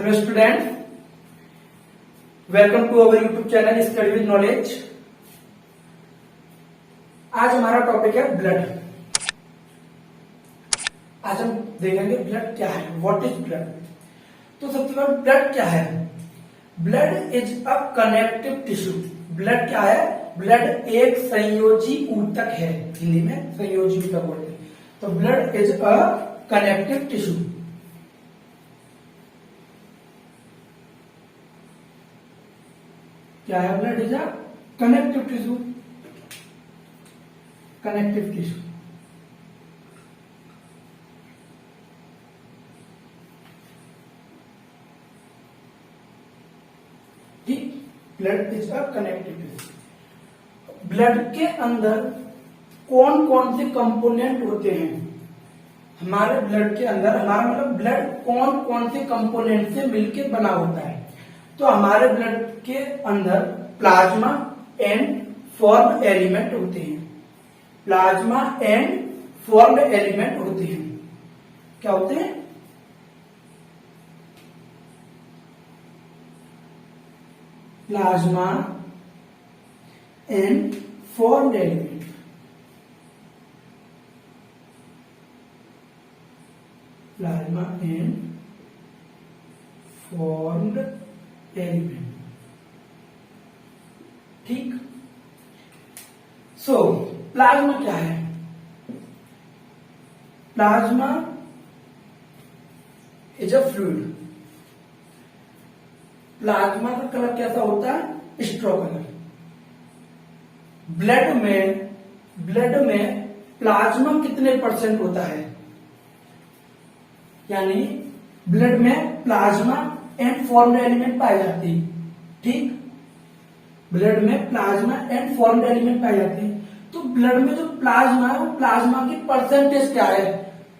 Hello student, welcome to our YouTube channel study with knowledge. आज हमारा topic है blood. आज हम देखेंगे ब्लड क्या है, व्हाट इज ब्लड। तो सबसे पहले ब्लड क्या है? Blood is a connective tissue. Blood क्या है? ब्लड एक संयोजी ऊतक है, हिंदी में संयोजी ऊतक बोलते हैं। तो blood is a connective tissue. क्या है? Blood is a connective tissue. Connective tissue. ठीक, blood is a connective tissue. Blood के अंदर कौन कौन से कंपोनेंट होते हैं? हमारे ब्लड के अंदर, हमारा मतलब ब्लड कौन कौन से कंपोनेंट से मिलकर बना होता है? तो हमारे ब्लड के अंदर प्लाज्मा एंड फॉर्म्ड एलिमेंट होते हैं। प्लाज्मा एंड फॉर्म्ड एलिमेंट होते हैं। क्या होते हैं? Plasma and formed element. Plasma and formed element. ठीक। सो प्लाज्मा क्या है? Plasma is a fluid. Plasma का कलर कैसा होता है? Straw colour. ब्लड में प्लाज्मा कितने परसेंट होता है? यानी ब्लड में प्लाज्मा एंड फॉर्म्ड एलिमेंट पाए जाते हैं। ठीक, ब्लड में प्लाज्मा एंड फॉर्म्ड एलिमेंट पाए जाते हैं। तो ब्लड में जो प्लाज्मा है वो प्लाज्मा की परसेंटेज क्या है?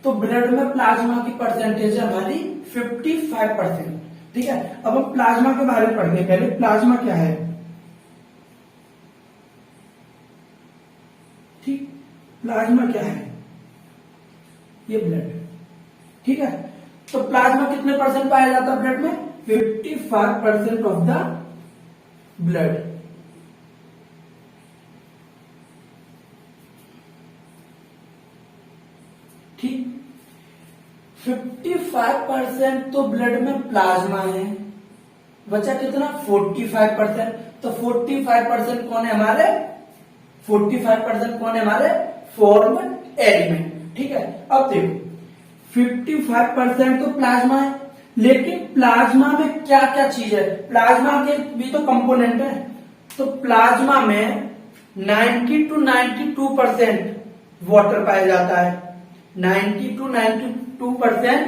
तो ब्लड में प्लाज्मा की परसेंटेज है हमारी 55%। ठीक है, अब हम प्लाज्मा के बारे में पढ़ते हैं। पहले प्लाज्मा क्या है? ठीक, प्लाज्मा क्या है? ये ब्लड। ठीक है, तो प्लाज्मा कितने परसेंट पाया जाता है ब्लड में? 55% ऑफ द ब्लड। ठीक, 55% तो ब्लड में प्लाज्मा है, बचा कितना? 45%। तो 45% कौन है हमारे? 45% कौन है हमारे? Formed element. ठीक है, अब देखो 55% तो प्लाज्मा है, लेकिन प्लाज्मा में क्या क्या चीज है? प्लाज्मा के भी तो कंपोनेंट है। तो प्लाज्मा में 90 to 92% वाटर पाया जाता है। 90 to 92%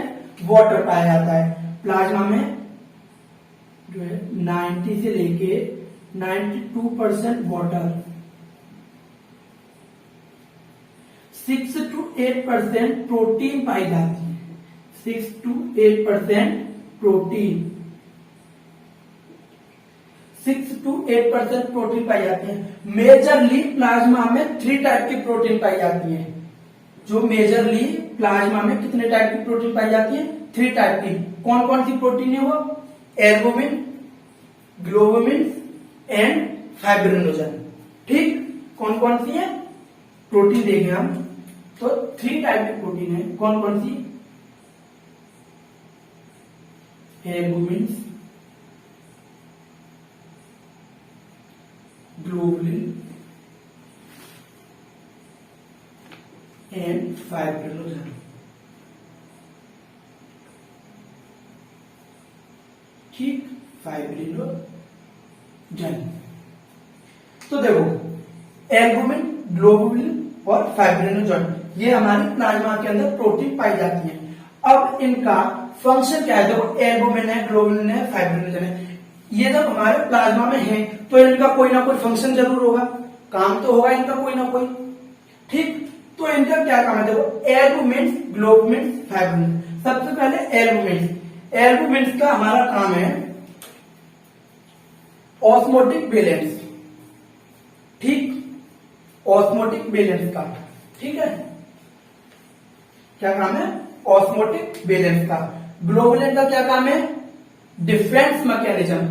वाटर पाया जाता है प्लाज्मा में। जो है 90 से लेके 92% वाटर। 6 to 8% प्रोटीन पाई जाती है। 6 to 8% प्रोटीन। 6 to 8% प्रोटीन पाई जाती है। मेजरली प्लाज्मा में 3 टाइप की प्रोटीन पाई जाती है। जो मेजरली प्लाज्मा में कितने टाइप की प्रोटीन पाई जाती है? 3 टाइप की। कौन कौन सी प्रोटीन है वो? Albumin, globulin and fibrinogen. ठीक, कौन कौन सी है प्रोटीन देखें हम तो 3 टाइप की प्रोटीन है। कौन कौन सी? Albumin, globulin and fibrinogen. ठीक, फाइब्रिनोजन। तो देखो एल्बुमिन, ग्लोबुलिन और फाइब्रिनोजन ये हमारे प्लाज्मा के अंदर प्रोटीन पाई जाती है। अब इनका फंक्शन क्या है? देखो एल्बुमिन है, ग्लोबुलिन है, फाइब्रिनोजन है। ये जब हमारे प्लाज्मा में है तो इनका कोई ना कोई फंक्शन जरूर होगा, काम तो होगा इनका कोई ना कोई। ठीक, तो इनका क्या काम है? देखो एल्बुमिन, ग्लोबुलिन, फाइब्रिनोजन। सबसे पहले एल्बुमिन का हमारा काम है ऑस्मोटिक बैलेंस। ठीक, ऑस्मोटिक बैलेंस का। ठीक है, क्या काम है? ऑस्मोटिक बैलेंस का। ग्लोबुलिन का क्या काम है? डिफेंस मैकेनिज्म,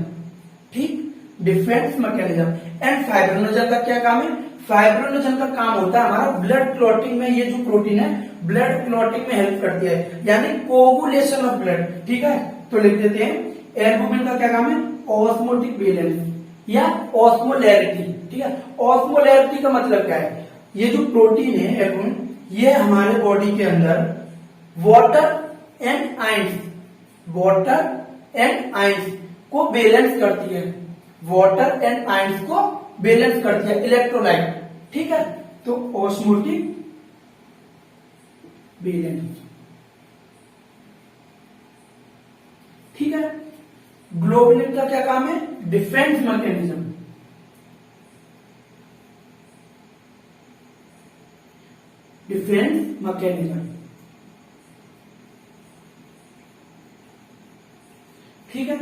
ठीक, डिफेंस मैकेनिज्म। एंड फाइब्रिनोजन का क्या काम है? फाइब्रिनोजन का काम होता है हमारा ब्लड क्लॉटिंग में, ये जो प्रोटीन है ब्लड क्लॉटिंग में हेल्प करती है, यानी कोगुलेशन ऑफ ब्लड, ठीक है। तो लिख देते हैं एल्बुमिन का क्या काम है? ऑस्मोटिक बैलेंस या ऑस्मोलैरिटी, ठीक है। ऑस्मोलैरिटी का मतलब क्या है? ये जो प्रोटीन है एल्बुमिन, ये हमारे बॉडी के अंदर water and ions, water and ions को बैलेंस करती है, वाटर एंड आयंस को बैलेंस करती है, इलेक्ट्रोलाइट, ठीक है। तो ऑस्मोटिक बैलेंस, ठीक है। ग्लोबुलिन का क्या काम है? डिफेंस मैकेनिज्म, डिफेंस मैकेनिज्म, ठीक है,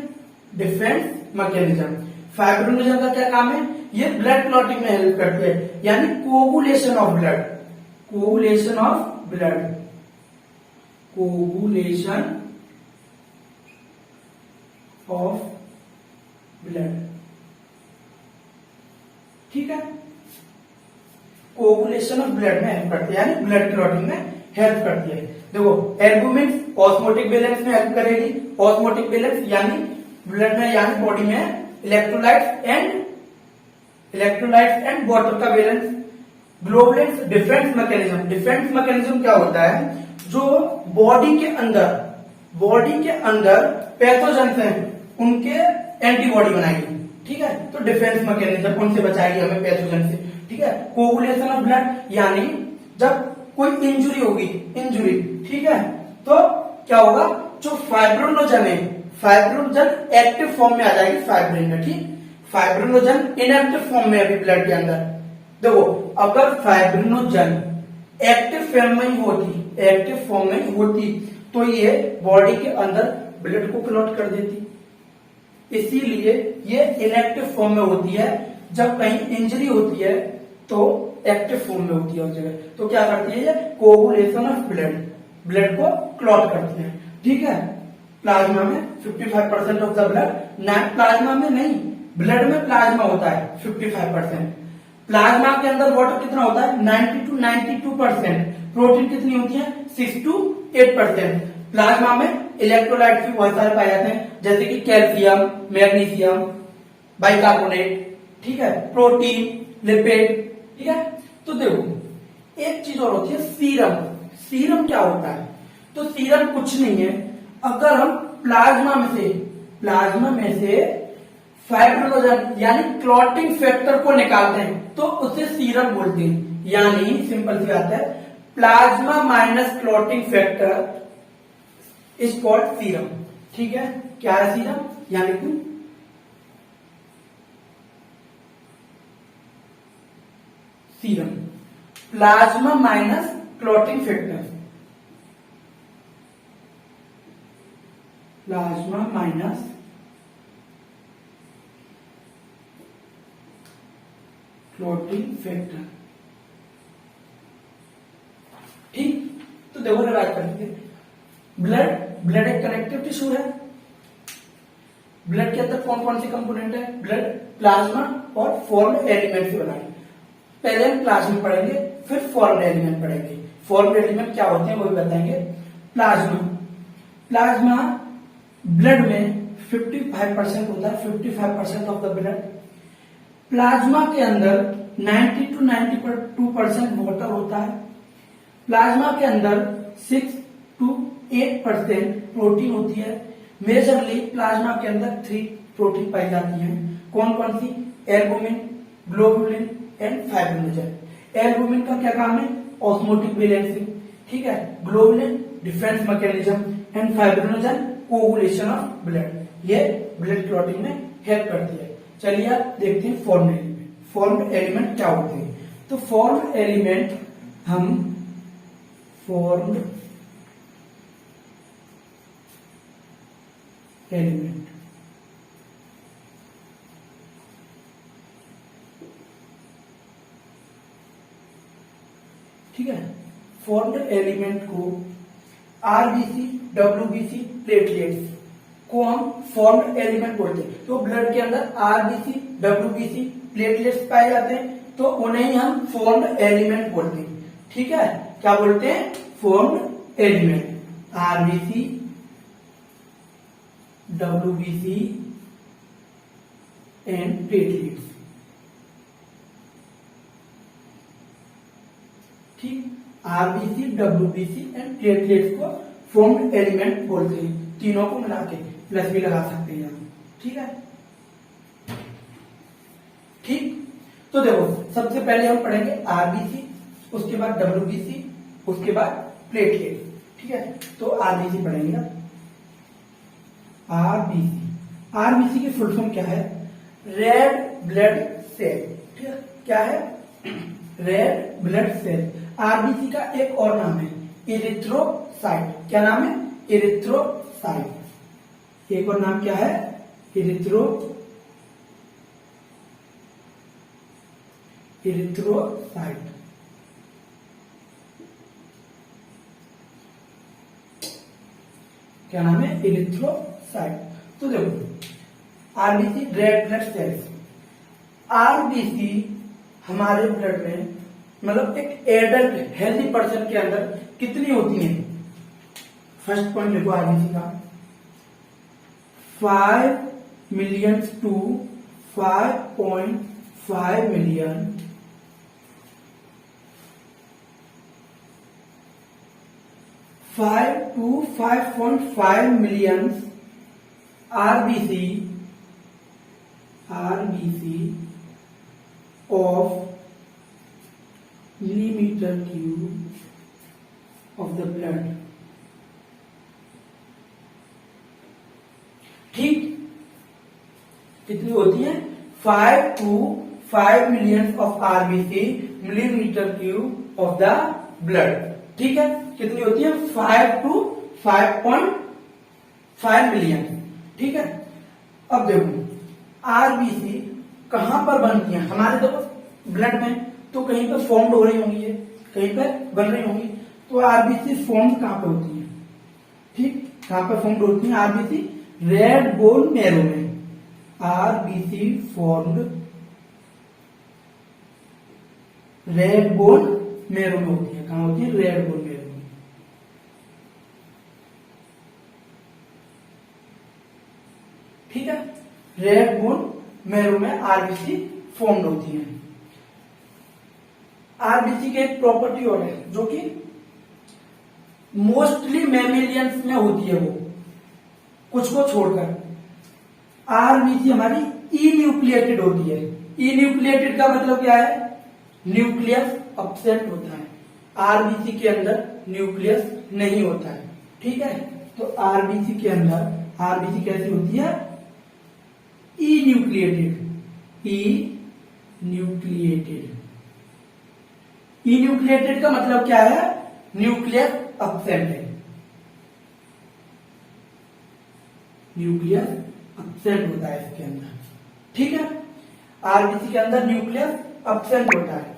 डिफेंस मैकेनिज्म। फाइब्रिनोजन का क्या काम है? ये ब्लड क्लॉटिंग में हेल्प करती है, यानी coagulation of blood, coagulation of blood, coagulation of blood, ठीक है। कोगुलेशन ऑफ ब्लड में हेल्प करती है, यानी ब्लड क्लॉटिंग में हेल्प करती है। देखो एल्बुमिन ऑस्मोटिक बैलेंस में हेल्प करेगी, ऑस्मोटिक बैलेंस यानी ब्लड में यानी बॉडी में इलेक्ट्रोलाइट्स एंड वाटर का balance. Globulin defence mechanism, defence mechanism क्या होता है? जो बॉडी के अंदर पैथोजेंस हैं उनके एंटीबॉडी बनाएगी, ठीक है। तो डिफेंस मैकेनिज्म उनसे बचाएगी हमें पैथोजन से, ठीक है। कोगुलेशन ऑफ ब्लड यानी जब कोई इंजुरी होगी, इंजुरी, ठीक है, तो क्या होगा? जो फाइब्रिनोजन है, फाइब्रिनोजन एक्टिव फॉर्म में आ जाएगी फाइब्रिन में, ठीक। फाइब्रिनोजन इनएक्टिव फॉर्म में अभी ब्लड के अंदर। देखो अगर फाइब्रिनोजन एक्टिव फॉर्म में ही होती तो ये बॉडी के अंदर ब्लड को क्लॉट कर देती, इसीलिए ये इनएक्टिव फॉर्म में होती है। जब कहीं इंजरी होती है तो एक्टिव फॉर्म में होती है उस जगह, तो क्या करती है? ये कोगुलेशन ऑफ ब्लड को क्लॉट करती है, ठीक है। प्लाज्मा में 55% ऑफ द ब्लड, प्लाज्मा में नहीं, ब्लड में प्लाज्मा होता है 55%। प्लाज्मा के अंदर वाटर कितना होता है? 90 to 92%। प्रोटीन कितनी होती है? 6 to 8%। प्लाज्मा में इलेक्ट्रोलाइट भी बहुत सारे पाए जाते हैं, जैसे कि कैल्शियम, मैग्नीशियम, बाइकार्बोनेट, ठीक है, प्रोटीन, लिपिड, ठीक है। तो देखो एक चीज और होती है सीरम। सीरम क्या होता है? तो सीरम कुछ नहीं है, अगर हम प्लाज्मा में से फाइब्रिनोजन यानी क्लॉटिंग फैक्टर को निकालते हैं तो उसे सीरम बोलते हैं। यानी सिंपल सी बात है, plasma minus clotting factor is called serum, ठीक है। क्या है सीरम? यानी कि serum plasma minus clotting factor, plasma minus clotting factor, ठीक। तो देखो रिवाइज कर लीजिए, ब्लड एक कनेक्टिव टिश्यू है। ब्लड के अंदर कौन कौन सी कंपोनेंट है? ब्लड प्लाज्मा और फॉर्म्ड एलिमेंट से बना है। पहले हम प्लाज्मा पढ़ेंगे, फिर फॉर्म्ड एलिमेंट पढ़ेंगे। फॉर्म्ड एलिमेंट क्या होते हैं वो भी बताएंगे। प्लाज्मा ब्लड में 55% होता है, 55% ऑफ द ब्लड। प्लाज्मा के अंदर 90 to 92% वाटर होता है। प्लाज्मा के अंदर 6 to 8% प्रोटीन होती है। मेजरली प्लाज्मा के अंदर 3 प्रोटीन पाई जाती हैं। कौन कौन सी? Albumin, globulin and fibrinogen. Albumin का क्या काम है? ऑस्मोटिक बैलेंसिंग, ठीक है। Globulin defence mechanism and fibrinogen coagulation of blood. ये ब्लड क्लॉटिंग में हेल्प करती है। चलिए आप देखते हैं फॉर्म्ड एलिमेंट। फॉर्म्ड एलिमेंट क्या होते हैं? तो फॉर्म्ड एलिमेंट हम फॉर्म्ड एलिमेंट ठीक है। फॉर्म्ड एलिमेंट को आरबीसी, डब्ल्यूबीसी, प्लेटलेट्स को हम फॉर्म्ड एलिमेंट बोलते हैं। तो ब्लड के अंदर आरबीसी, डब्ल्यूबीसी, प्लेटलेट्स पाए जाते हैं, तो उन्हें ही हम फॉर्म्ड एलिमेंट बोलते हैं। ठीक है, क्या बोलते हैं? Formed element. RBC, WBC and platelets. ठीक, आरबीसी, डब्ल्यूबीसी एंड प्लेटलेट्स को फॉर्म्ड एलिमेंट बोलते हैं। तीनों को मिला के प्लस भी लगा सकते हैं हम। ठीक है, ठीक। तो देखो, सबसे पहले हम पढ़ेंगे आरबीसी, उसके बाद डब्ल्यूबीसी, उसके बाद प्लेटलेट। ठीक है, तो आरबीसी पढ़ेंगे। आरबीसी, आरबीसी की फुल फॉर्म क्या है? Red blood cell. ठीक है, क्या है? Red blood cell. आरबीसी का एक और नाम है इरिथ्रोसाइट। क्या नाम है? इरिथ्रोसाइट। एक और नाम क्या है? इरिथ्रोसाइट। क्या नाम है? इरिथ्रोसाइट। तो देखो, RBC red blood cells. RBC हमारे ब्लड में, मतलब एक एडल्ट हेल्दी पर्सन के अंदर कितनी होती है? फर्स्ट पॉइंट देखो आरबीसी का, 5 million to 5.5 million 5 to 5.5 million RBC of millimeter cube of the blood। ठीक, कितनी होती है? 5 to 5 million of RBC millimeter cube of the blood। ठीक है, कितनी होती है? 5 to 5.5 मिलियन। ठीक है, अब देखो आरबीसी कहां पर बनती है? हमारे देखो ब्लड में तो कहीं पर फॉर्म्ड हो रही होंगी, कहीं पर बन रही होंगी। तो आरबीसी फॉर्म्ड कहां पर होती है? ठीक, कहां पर फॉर्म्ड होती है आरबीसी? रेड बोन मैरो में। RBC formed red bone marrow में होती है। कहां होती है? रेड बोन मैरो में। ठीक है, रेड बोन मैरो में आरबीसी फॉर्म्ड होती है। आरबीसी की एक प्रॉपर्टी और है जो कि मोस्टली मैमेलियंस में होती है, वो कुछ को छोड़कर। आरबीसी हमारी ई न्यूक्लिएटेड होती है। ई न्यूक्लिएटेड का मतलब क्या है? न्यूक्लियस एब्सेंट होता है। आरबीसी के अंदर न्यूक्लियस नहीं होता है। ठीक है, तो आरबीसी के अंदर आरबीसी कैसी होती है? ई न्यूक्लिएटेड। ई न्यूक्लिएटेड। ई न्यूक्लिएटेड का मतलब क्या है? न्यूक्लियस एब्सेंट है। न्यूक्लियस एब्सेंट होता है इसके अंदर। ठीक है, आरबीसी के अंदर न्यूक्लियस एब्सेंट होता है।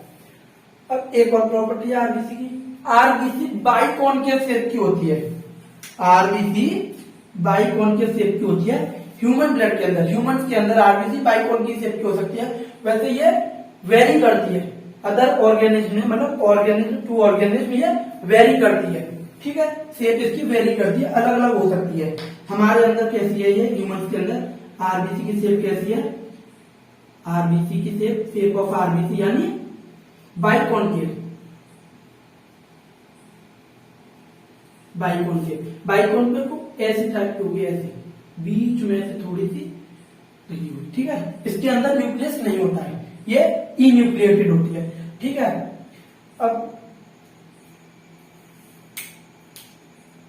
अब एक और प्रॉपर्टी है आरबीसी की, आरबीसी बाइकॉन्केव शेप की होती है। आरबीसी बाइकॉन्केव शेप की होती है। ह्यूमन ब्लड के अंदर, ह्यूमंस के अंदर आरबीसी बाइकॉन्केव शेप की हो सकती है। वैसे ये वेरी करती है अदर ऑर्गेनिज्म में, मतलब ऑर्गेनिज्म टू ऑर्गेनिज्म ये वेरी करती है। ठीक है, शेप इसकी वेरी करती है, अलग अलग हो सकती है। हमारे अंदर कैसी है ये? ह्यूमंस के अंदर आरबीसी की शेप कैसी है? आरबीसी की शेप ऑफ आरबीसी यानी बाइकॉन्केव। बाइकॉन्केव को ऐसी टाइप की होगी, ऐसी बीच में से थोड़ी सी लगी हुई। ठीक है, इसके अंदर न्यूक्लियस नहीं होता है, ये ई न्यूक्लिएटेड होती है। ठीक है, अब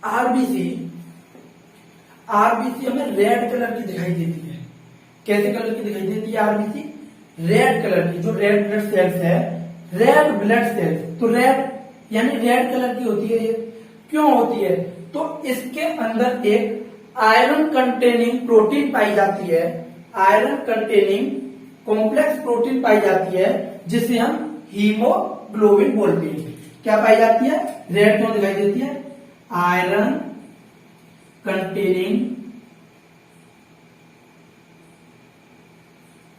आरबीसी हमें रेड कलर की दिखाई देती है। कैसे कलर की दिखाई देती है आरबीसी? रेड कलर की। जो रेड ब्लड सेल्स है, रेड ब्लड सेल्स, तो रेड यानी रेड कलर की होती है। ये क्यों होती है? तो इसके अंदर एक आयरन कंटेनिंग प्रोटीन पाई जाती है। आयरन कंटेनिंग कॉम्प्लेक्स प्रोटीन पाई जाती है, जिसे हम हीमोग्लोबिन बोलते हैं। क्या पाई जाती है? रेड क्यों दिखाई देती है? Iron containing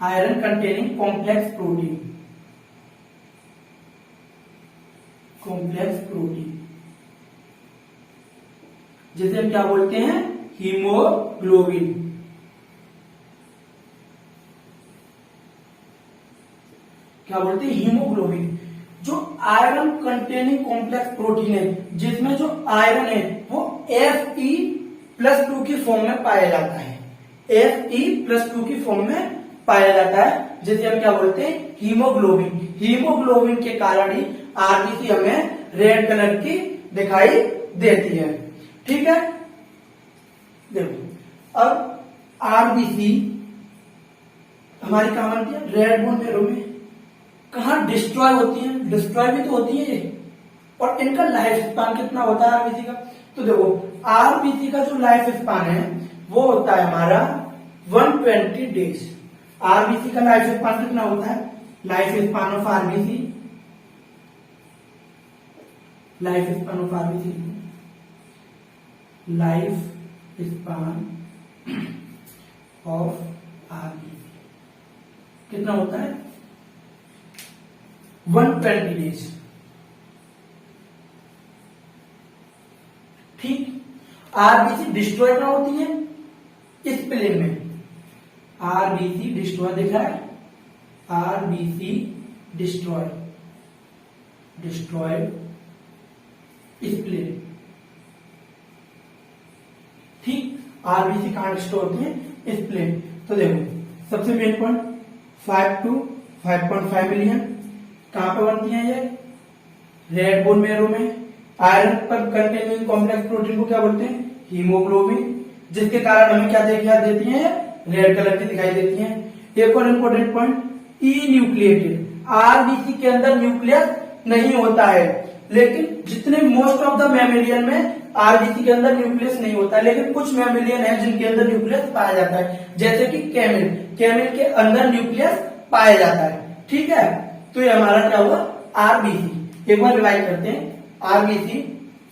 iron containing complex protein, complex protein जिसे हम क्या बोलते हैं, हीमोग्लोबिन। क्या बोलते हैं, हीमोग्लोबिन। जो आयरन कंटेनिंग कॉम्प्लेक्स प्रोटीन है, जिसमें जो आयरन है वो Fe+2 की फॉर्म में पाया जाता है, Fe+2 की फॉर्म में पाया जाता है, जिसे हम क्या बोलते हैं, हीमोग्लोबिन। हीमोग्लोबिन के कारण ही आरबीसी हमें रेड कलर की दिखाई देती है। ठीक है, देखो अब आरबीसी हमारी कहां बनती है, रेड बोन मेरो में। कहां डिस्ट्रॉय होती है, डिस्ट्रॉय भी तो होती है ये। और इनका लाइफ स्पान कितना होता है आरबीसी का, तो देखो आरबीसी का जो लाइफ स्पान है वो होता है हमारा 120 डेज। आरबीसी का लाइफ स्पान कितना होता है, life span of RBC, life span of RBC, life span of RBC कितना होता है, 120 डेज। ठीक, आरबीसी डिस्ट्रॉय कहां होती है, इस प्लेन में। आरबीसी डिस्ट्रॉय दिख रहा है, आरबीसी डिस्ट्रॉय, डिस्ट्रॉयड इस प्लेन। ठीक, आरबीसी कहां डिस्ट्रॉय होती है, इस प्लेन। तो देखो सबसे मेन पॉइंट 5 to 5.5 मिलियन कहां पर बनती है ये, रेड बोन मेरो में। आयरन पर कंटेनिंग कॉम्प्लेक्स प्रोटीन को क्या बोलते हैं, हीमोग्लोबिन, जिसके कारण हमें क्या देती है, रेड कलर की दिखाई देती है। एक और इंपॉर्टेंट पॉइंट, ई न्यूक्लिएटेड। आरबीसी के अंदर न्यूक्लियस नहीं होता है, लेकिन जितने मोस्ट ऑफ द मैमेलियन में आरबीसी के अंदर न्यूक्लियस नहीं होता है, लेकिन कुछ मैमेलियन है जिनके अंदर न्यूक्लियस पाया जाता है, जैसे कि कैमल, कैमल के अंदर न्यूक्लियस पाया जाता है। ठीक है, तो ये हमारा क्या हुआ, आरबीसी। एक बार रिवाइज करते हैं, RBC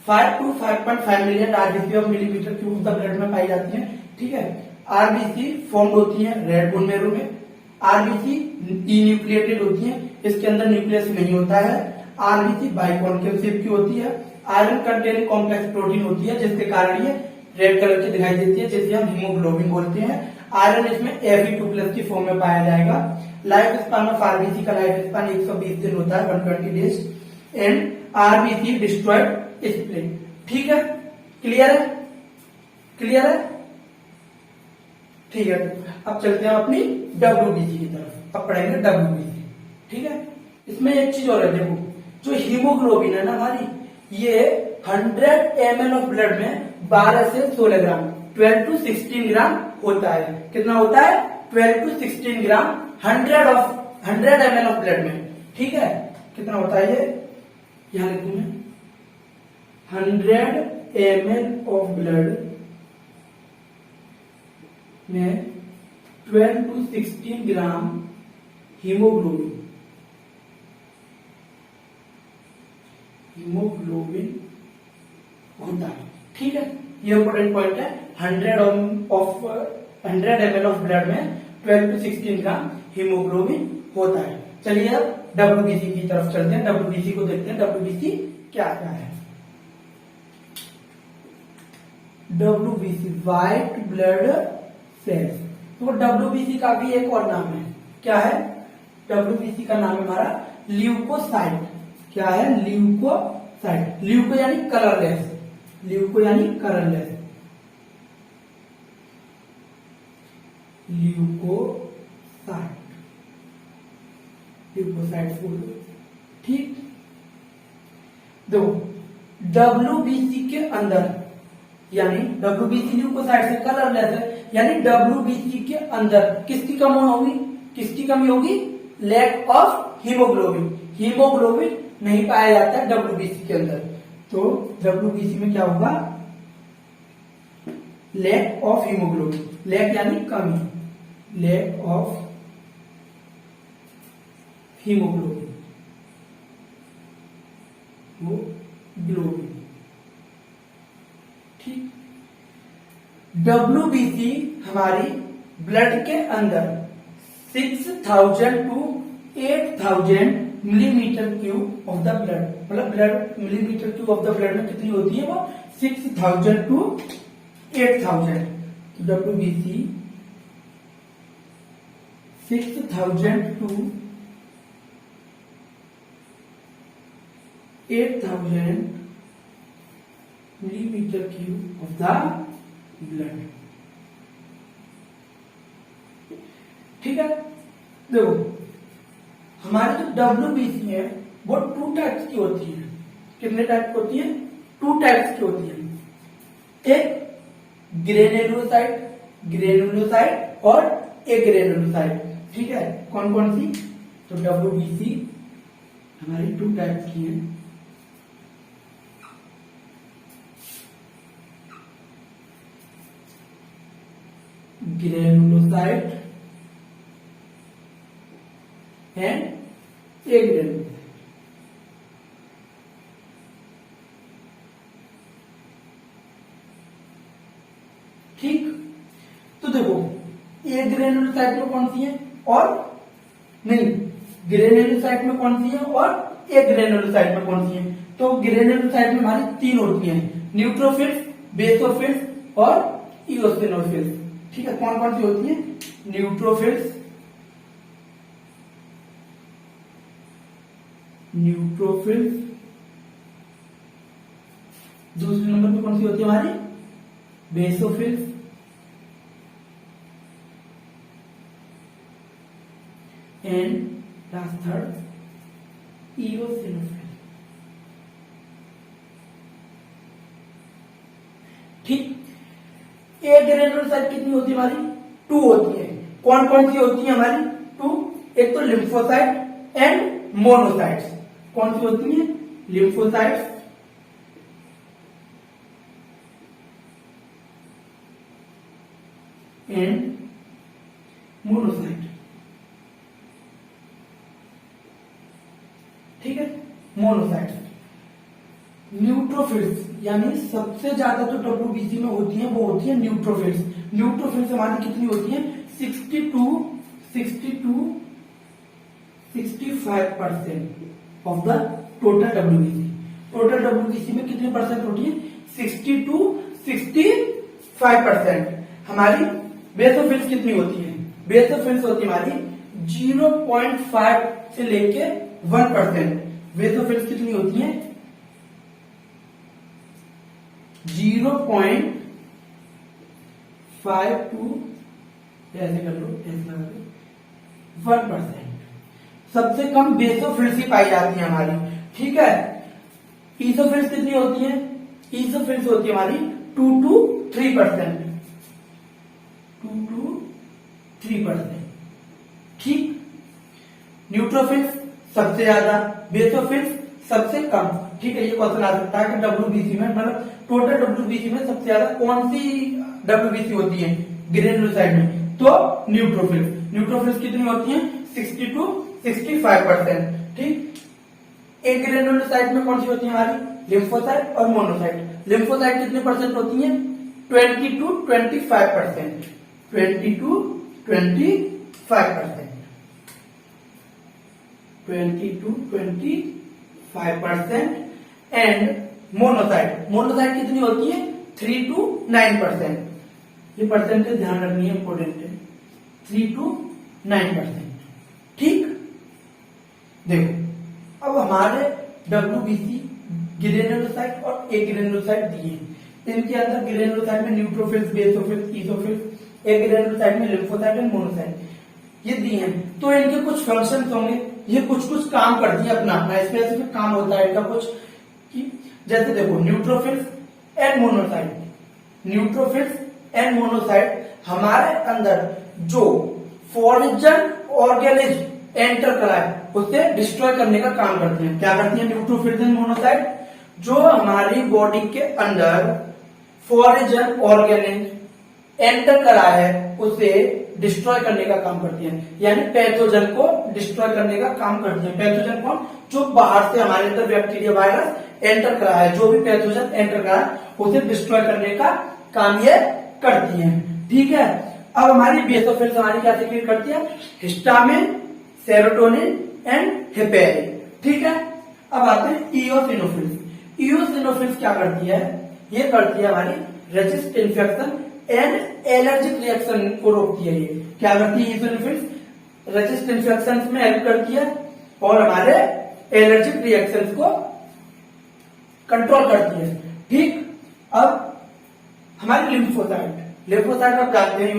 5 to 5.5 million RBC of millimetre cube the blood में पाई जाती है। ठीक है, आरबीसी फॉर्म होती है रेड बोन मेरो में। आरबीसी ई न्यूक्लिएटेड होती है, इसके अंदर न्यूक्लियस नहीं होता है। आरबीसी बाइकॉन्केव शेप की होती है। आयरन कंटेनिंग कॉम्प्लेक्स प्रोटीन होती है, जिसके कारण ये रेड कलर की दिखाई देती है, जिसे हम हीमोग्लोबिन बोलते हैं। आयरन इसमें Fe2+ की फॉर्म में पाया जाएगा। लाइफ स्पान ऑफ आरबीसी का लाइफ स्पान 120 दिन होता है, 120 डेज। एंड आरबीसी डिस्ट्रॉयड इस प्लेन। ठीक है, क्लियर है, क्लियर है। ठीक है, अब चलते हैं अपनी डब्ल्यूबीसी की तरफ, अब पढ़ेंगे डब्ल्यूबीसी। ठीक है, इसमें एक चीज और है, देखो जो हीमोग्लोबिन है ना हमारी, ये 100 ml ऑफ ब्लड में 12 से 16 ग्राम, 12 to 16 ग्राम होता है। कितना होता है, 12 to 16 gram 100 ml of blood में। ठीक है, कितना होता है ये, यहां लिखूं मैं, 100 ml ऑफ ब्लड में 12 to 16 ग्राम हीमोग्लोबिन, हीमोग्लोबिन होता है। ठीक है, ये इंपॉर्टेंट पॉइंट है, 100 ml ऑफ ब्लड में 12 to 16 ग्राम हीमोग्लोबिन होता है। चलिए अब डब्ल्यूबीसी की तरफ चलते हैं, डब्ल्यूबीसी को देखते हैं, डब्ल्यूबीसी क्या क्या है। WBC white blood cells. तो डब्ल्यूबीसी का भी एक और नाम है, क्या है, डब्ल्यूबीसी का नाम है हमारा ल्यूकोसाइट। क्या है, ल्यूकोसाइट। ल्यूको यानी कलरलेस, ल्यूको यानी कलरलेस, ल्यूकोसाइट, ल्यूकोसाइट बोल दो। ठीक, देखो डब्ल्यूबीसी के अंदर, यानी डब्ल्यूबीसी ल्यूकोसाइट से कलरलेस है, यानी डब्ल्यूबीसी के अंदर किसकी कमी होगी, किसकी कमी होगी, लैक ऑफ हीमोग्लोबिन। हीमोग्लोबिन नहीं पाया जाता है डब्ल्यूबीसी के अंदर, तो डब्ल्यूबीसी में क्या होगा, लैक ऑफ हीमोग्लोबिन। लैक यानी कमी, लैक ऑफ हीमोग्लोबिन, वो ग्लोबिन। ठीक, डब्ल्यूबीसी हमारी ब्लड के अंदर 6,000 to 8,000 millimetre cube of the blood, मतलब blood millimetre cube of the blood में कितनी होती है वो 6,000 to 8,000। WBC 6,000 to 8,000 millimetre cube of the blood. ठीक है, देखो हमारी जो WBC है वो 2 टाइप्स की होती है। कितने टाइप की होती है? 2 टाइप्स की होती है। एक ग्रेनुलोसाइट और एक ग्रेनुलोसाइट। ठीक है, कौन कौन सी? तो WBC हमारी 2 टाइप्स की है। Granulocyte and A granulocyte. ठीक, तो देखो ए ग्रेनुलोसाइट में कौन सी है और नहीं, ग्रेनुलोसाइट में कौन सी है और ए ग्रेनुलोसाइट में कौन सी है? तो ग्रेनुलोसाइट में हमारी 3 होती हैं, न्यूट्रोफिल्स, बेसोफिल्स और इओसिनोफिल्स। ठीक है, कौन कौन सी होती है? न्यूट्रोफिल्स, दूसरे नंबर पे कौन सी होती है हमारी? Basophils and last third eosinophil. ठीक, ए ग्रेनुलोसाइट कितनी होती है हमारी? 2 होती है। कौन कौन सी होती है हमारी? 2। एक तो लिम्फोसाइट एंड मोनोसाइट्स। कौन सी होती है? Lymphocytes and monocyte. ठीक है, मोनोसाइट्स। न्यूट्रोफिल्स यानी सबसे ज्यादा तो WBC में होती है वो होती है न्यूट्रोफिल्स। न्यूट्रोफिल्स हमारी कितनी होती है? 65% of the total WBC। Total WBC में कितने परसेंट होती है? 60 to 65%। हमारी बेसोफिल्स कितनी होती है? बेसोफिल्स होती है हमारी 0.5 से लेके 1%। बेसोफिल्स कितनी होती है? 0.5 टू ऐसे कर लो, ऐसे लगा लो 1%। सबसे कम बेसोफिल्स ही पाई जाती है हमारी। ठीक है, ईसोफिल्स कितनी होती है? ईसोफिल्स होती है हमारी 2 to 3%। 2 to 3%। ठीक, न्यूट्रोफिल्स सबसे ज्यादा, बेसोफिल्स सबसे कम। ठीक है, ये क्वेश्चन आ सकता है कि WBC में, मतलब टोटल WBC में सबसे ज्यादा कौन सी WBC होती है ग्रेनुलोसाइट में? तो न्यूट्रोफिल्स। न्यूट्रोफिल्स कितनी होती है? 60 to 65%। ठीक, एक ग्रेनुलोसाइट में कौन सी होती है हमारी? लिम्फोसाइट और मोनोसाइट। लिम्फोसाइट कितने परसेंट होती है? 20 to 25%। 20 to 25%। 20 to 25%। And monocyte, monocyte कितनी होती है? 3 to 9%। ये परसेंटेज ध्यान रखनी है, इंपोर्टेंट है। 3 to 9%। ठीक, देखो अब हमारे WBC ग्रेनुलोसाइट और ए ग्रेनुलोसाइट दिए। इनके अंदर ग्रेनुलोसाइट में न्यूट्रोफिल्स, बेसोफिल्स, ईसोफिल्स, ए ग्रेनुलोसाइट में लिम्फोसाइट एंड मोनोसाइट ये दिए हैं। तो इनके कुछ फंक्शंस होंगे, ये कुछ कुछ काम करती है अपना अपना, स्पेसिफिक काम होता है इनका कुछ। जैसे देखो neutrophils and monocyte, neutrophils and monocyte हमारे अंदर जो फॉरेन ऑर्गेनिज्म एंटर कराए उसे डिस्ट्रॉय करने का काम करते हैं। क्या करती है न्यूट्रोफिल्स एंड मोनोसाइट? जो हमारी बॉडी के अंदर फॉरेन ऑर्गेनिज्म एंटर करा है उसे डिस्ट्रॉय करने का काम करती है, यानी पैथोजन को डिस्ट्रॉय करने का काम करती है। पैथोजन कौन? जो बाहर से हमारे अंदर बैक्टीरिया, वायरस एंटर करा है, जो भी पैथोजन एंटर करा है उसे डिस्ट्रॉय करने का काम ये करती है। ठीक है, अब हमारी बेसोफिल्स हमारी क्या सिक्रीट करती है, हिस्टामिन, सेरोटोनिन एंड हेपेरिन। ठीक है, अब आते हैं इओसिनोफिल्स। इओसिनोफिल्स क्या करती है, ये करती है हमारी resist infection and allergic reaction को रोकती है। ये क्या करती है इओसिनोफिल्स, रेजिस्ट इन्फेक्शन में हेल्प करती है और हमारे एलर्जिक रिएक्शंस को कंट्रोल करती है। ठीक, अब हमारी लिम्फोसाइट, लिम्फोसाइट आप जानते हैं,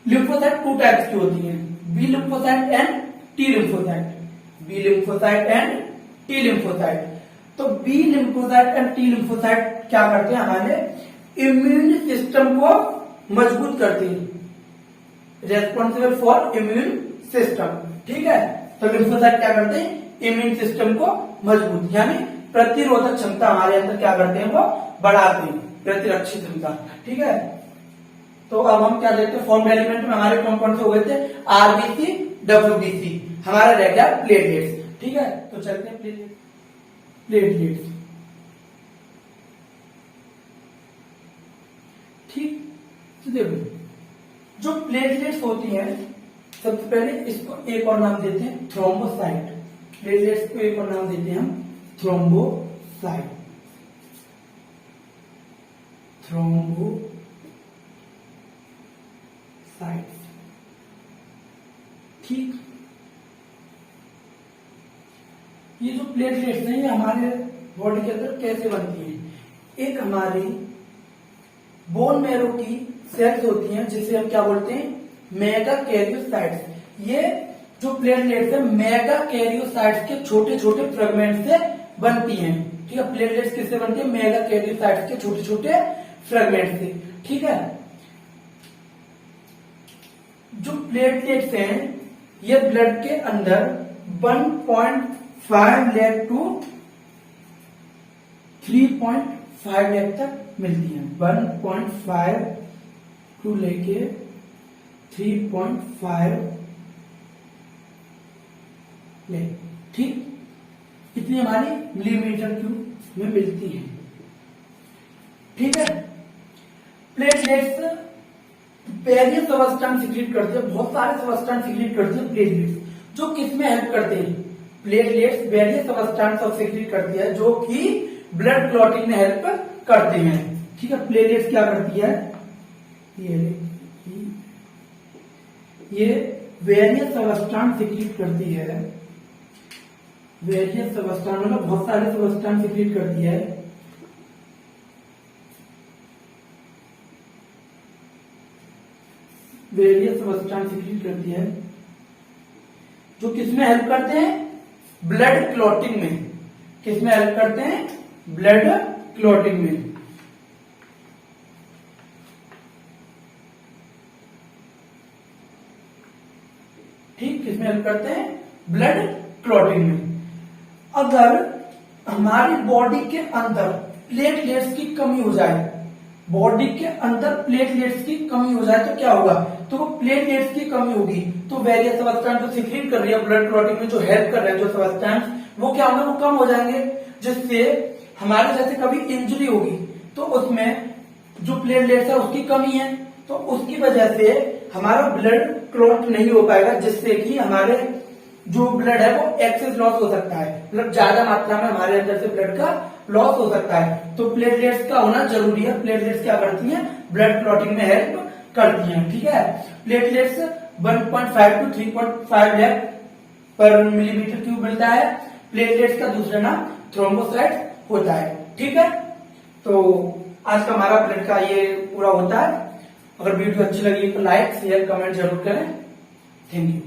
लिम्फोसाइट टू टाइप्स की होती है, B lymphocyte and T lymphocyte, B lymphocyte and T lymphocyte. तो B lymphocyte and T lymphocyte क्या करते हैं, हमारे इम्यून सिस्टम को मजबूत करती है, रेस्पॉन्सिबल फॉर इम्यून सिस्टम। ठीक है, तो लिम्फोसाइट क्या करते हैं, इम्यून सिस्टम को मजबूत यानी प्रतिरोधक क्षमता हमारे अंदर क्या करते हैं, वो बढ़ाते हैं, प्रतिरक्षी क्षमता। ठीक है, तो अब हम क्या देखते हैं, फॉर्म एलिमेंट में हमारे कौन कौन से हो गए थे, आरबीसी, डब्ल्यूबीसी, हमारा रह गया प्लेटलेट्स। ठीक है, तो चलते हैं प्लेटलेट्स। ठीक, तो देखो जो प्लेटलेट्स होती हैं, सबसे पहले इसको एक और नाम देते हैं थ्रोम्बोसाइट। प्लेटलेट्स को एक और नाम देते हैं हम थ्रोम्बोसाइट, थ्रोम्बोसाइट। ठीक, ये जो प्लेटलेट्स हैं ये हमारे बॉडी के अंदर कैसे बनती है, एक हमारी बोन मैरो की सेल्स होती हैं जिसे हम क्या बोलते हैं, मेगा कैरियोसाइट्स। ये जो प्लेटलेट्स है मेगा कैरियोसाइट्स के छोटे छोटे फ्रेगमेंट से बनती हैं। ठीक है, प्लेटलेट्स किससे बनती है, मेगा कैरियोसाइट्स के छोटे छोटे फ्रेगमेंट से। ठीक है, जो प्लेटलेट्स हैं ये ब्लड के अंदर 1.5 लाख टू 3.5 लाख तक मिलती है, 1.5 टू लेके 3.5 लाख। ठीक, इतनी हमारी मिलीमीटर क्यूब में मिलती है। ठीक है, प्लेटलेट्स वेरियस सबस्टेंस सिक्रीट करते हैं, बहुत सारे सबस्टेंस सिक्रीट करते हैं प्लेटलेट्स, जो किसमें हेल्प करते हैं, platelets various substance of secrete करती है जो कि ब्लड क्लॉटिंग में हेल्प करते हैं। ठीक है, प्लेटलेट्स क्या करती है, ये वेरियस सबस्टेंस सिक्रीट करती है, वेरियस सबस्टेंस मतलब बहुत सारे सबस्टेंस सिक्रीट करती है, वेरियस सबस्टेंस सिक्रीट करती है जो किसमें हेल्प करते हैं, ब्लड क्लॉटिंग में। किसमें हेल्प करते हैं, ब्लड क्लॉटिंग में। ठीक, किसमें हेल्प करते हैं, ब्लड क्लॉटिंग में। अगर हमारी बॉडी के अंदर प्लेटलेट्स की कमी हो जाए, बॉडी के अंदर प्लेटलेट्स की कमी हो जाए तो क्या होगा, तो वो प्लेटलेट्स की कमी होगी तो वेरियस सबस्टेंस जो सिक्रीट कर रही है ब्लड क्लॉटिंग में, जो हेल्प कर रहे हैं जो सबस्टेंस, वो क्या होंगे, वो कम हो जाएंगे, जिससे हमारे जैसे कभी इंजरी होगी तो उसमें जो प्लेटलेट्स है उसकी कमी है, तो उसकी वजह से हमारा ब्लड क्लॉट नहीं हो पाएगा, जिससे कि हमारे जो ब्लड है वो एक्सेस लॉस हो सकता है, मतलब ज्यादा मात्रा में हमारे अंदर से ब्लड का लॉस हो सकता है। तो प्लेटलेट्स का होना जरूरी है। प्लेटलेट्स क्या करती हैं, ब्लड क्लॉटिंग में हेल्प करती हैं। ठीक है, प्लेटलेट्स 1.5 टू 3.5 लाख पर मिलीमीटर क्यूब मिलता है। प्लेटलेट्स का दूसरा नाम थ्रोम्बोसाइट होता है। ठीक है, तो आज का हमारा ब्लड का ये पूरा होता है। अगर वीडियो अच्छी लगी तो लाइक शेयर कमेंट जरूर करें। Thank you.